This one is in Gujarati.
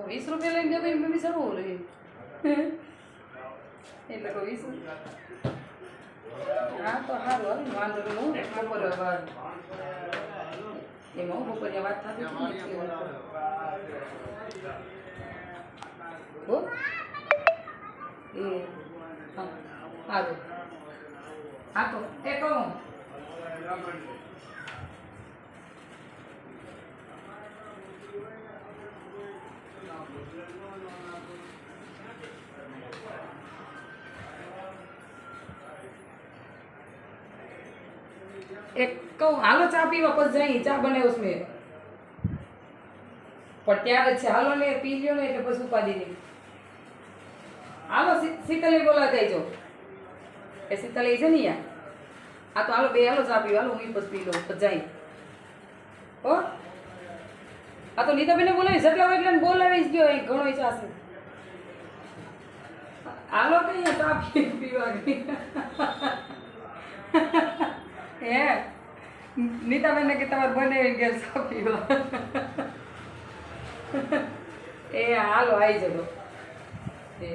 ₹20 લઈને ગયો તો એમ સરવું રહી એટલે તો 20 હા તો સારું હાલ વાંધો નહીં હું બપોરે એમાં હું બપોરે વાત થતી હો એ હા સારું હા તો એ કહું એક કહું હાલો ચા પીવા પછી જઈ ચા બનાવ્યો મેં પણ ત્યારે જ છે હાલો ને પી લ્યો ને એટલે પછી ઉપાડી નહીં હાલો શીતલે બોલાવી દેજો એ શીતલે છે ને યાર હા તો હાલો બે હાલો ચા પીવા હાલો હું પછી પી લઉં પછી જાય હો આ તો નીતાબેને બોલાવી જેટલા હોય એટલે બોલાવી જ ગયો અહીં ઘણો ચા છે હાલો કઈ ચા પીવા ગઈ હે નીતાબેન કે તમારે બનાવી ગયા ચા પીવા એ હાલો આવી જજો એ